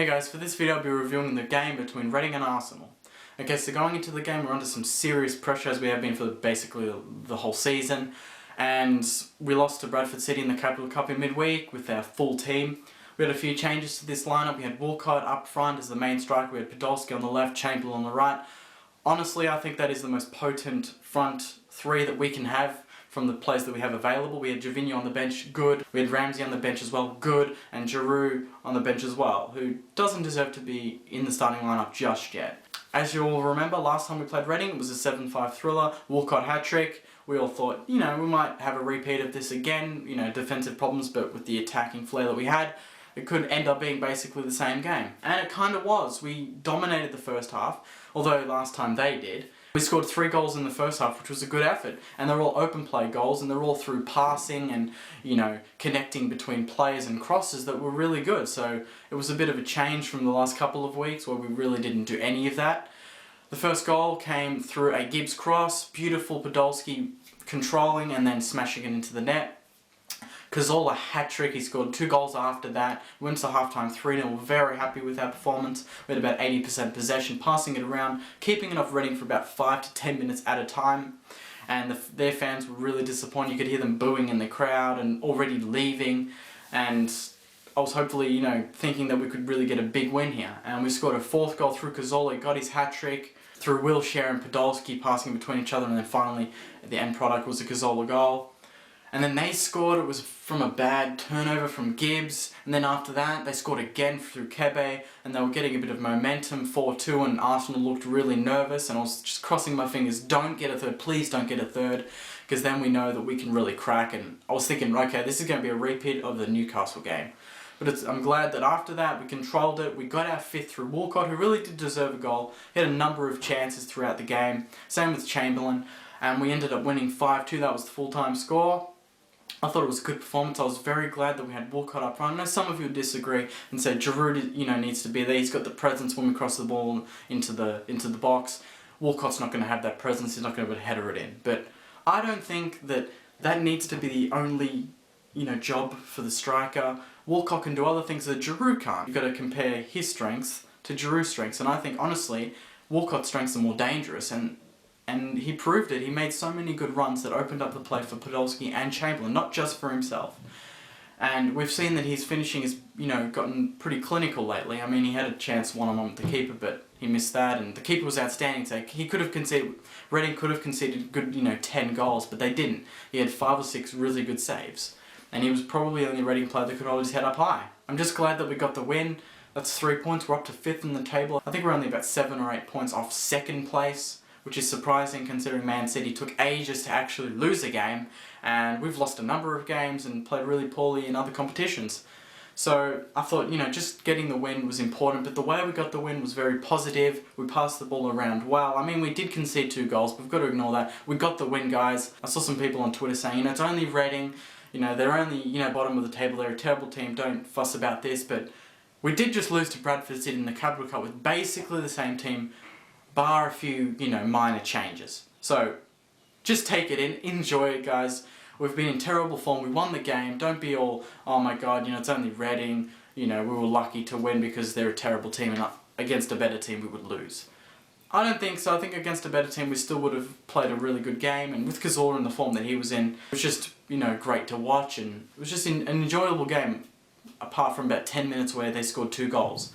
Hey guys, for this video I'll be reviewing the game between Reading and Arsenal. Okay, so going into the game we're under some serious pressure as we have been for basically the whole season. And we lost to Bradford City in the Capital Cup in midweek with our full team. We had a few changes to this lineup. We had Walcott up front as the main striker, we had Podolski on the left, Chamberlain on the right. Honestly, I think that is the most potent front three that we can have from the players that we have available. We had Gervinho on the bench, good. We had Ramsey on the bench as well, good. And Giroud on the bench as well, who doesn't deserve to be in the starting lineup just yet. As you all remember, last time we played Reading, it was a 7-5 thriller, Walcott hat-trick. We all thought, we might have a repeat of this again, defensive problems, but with the attacking flair that we had, it could end up being basically the same game. And it kind of was. We dominated the first half, although last time they did. We scored 3 goals in the first half, which was a good effort. And they're all open play goals, and they're all through passing and, connecting between players and crosses that were really good. So it was a bit of a change from the last couple of weeks where we really didn't do any of that. The first goal came through a Gibbs cross, beautiful Podolski controlling and then smashing it into the net. Cazorla hat-trick, he scored 2 goals after that, went to half-time 3-0, we're very happy with our performance. We had about 80% possession, passing it around, keeping it off Reading for about 5 to 10 minutes at a time. And their fans were really disappointed. You could hear them booing in the crowd and already leaving. And I was hopefully, thinking that we could really get a big win here. And we scored a 4th goal through Cazorla, got his hat-trick, through Wilshere and Podolski passing between each other, and then finally the end product was a Cazorla goal. And then they scored, it was from a bad turnover from Gibbs, and then after that they scored again through Kebe, and they were getting a bit of momentum, 4-2, and Arsenal looked really nervous, and I was just crossing my fingers, don't get a third, please don't get a third, because then we know that we can really crack. And I was thinking, okay, this is going to be a repeat of the Newcastle game. But I'm glad that after that we controlled it, we got our 5th through Walcott, who really did deserve a goal. He had a number of chances throughout the game, same with Chamberlain, and we ended up winning 5-2, that was the full-time score. I thought it was a good performance. I was very glad that we had Walcott up front. I know some of you would disagree and say Giroud, needs to be there. He's got the presence when we cross the ball into the box. Walcott's not going to have that presence. He's not going to be able to header it in. But I don't think that needs to be the only, job for the striker. Walcott can do other things that Giroud can't. You've got to compare his strengths to Giroud's strengths. And I think, honestly, Walcott's strengths are more dangerous. And he proved it. He made so many good runs that opened up the play for Podolski and Chamberlain, not just for himself. And we've seen that his finishing has, gotten pretty clinical lately. I mean, he had a chance one-on-one with the keeper, but he missed that, and the keeper was outstanding. So he could have conceded, Reading could have conceded good, 10 goals, but they didn't. He had 5 or 6 really good saves. And he was probably the only Reading player that could hold his head up high. I'm just glad that we got the win. That's 3 points. We're up to 5th in the table. I think we're only about 7 or 8 points off 2nd place, which is surprising considering Man City took ages to actually lose a game, and we've lost a number of games and played really poorly in other competitions. So I thought, just getting the win was important, but the way we got the win was very positive. We passed the ball around well. I mean, we did concede 2 goals, but we've got to ignore that. We got the win, guys. I saw some people on Twitter saying, it's only Reading, they're only, bottom of the table, they're a terrible team, don't fuss about this, but we did just lose to Bradford City in the Capital Cup with basically the same team, bar a few, minor changes. So, just take it in, enjoy it, guys. We've been in terrible form, we won the game, don't be all, oh my god, it's only Reading, we were lucky to win because they're a terrible team and against a better team we would lose. I don't think so. I think against a better team we still would have played a really good game, and with Cazorla in the form that he was in, it was just, great to watch, and it was just an enjoyable game, apart from about 10 minutes where they scored 2 goals.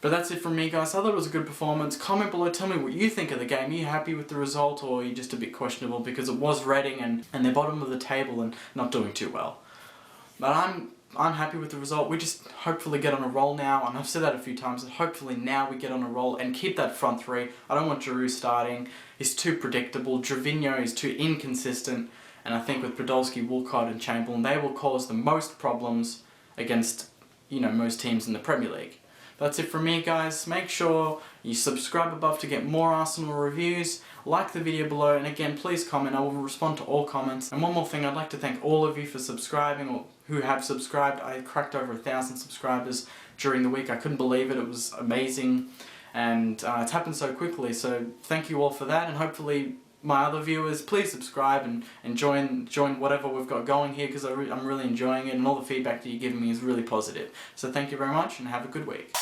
But that's it from me, guys. I thought it was a good performance. Comment below, tell me what you think of the game. Are you happy with the result, or are you just a bit questionable because it was Reading and they're bottom of the table and not doing too well? But I'm happy with the result. We just hopefully get on a roll now, and I've said that a few times, that hopefully now we get on a roll and keep that front 3. I don't want Giroud starting. He's too predictable. Gervinho is too inconsistent, and I think with Podolski, Walcott and Chamberlain, they will cause the most problems against, most teams in the Premier League. That's it from me, guys. Make sure you subscribe above to get more Arsenal reviews, like the video below, and again, please comment. I will respond to all comments. And one more thing, I'd like to thank all of you for subscribing, or who have subscribed. I cracked over 1,000 subscribers during the week. I couldn't believe it. It was amazing, and it's happened so quickly. So thank you all for that, and hopefully my other viewers, please subscribe and join whatever we've got going here, because I'm really enjoying it, and all the feedback that you're giving me is really positive. So thank you very much and have a good week.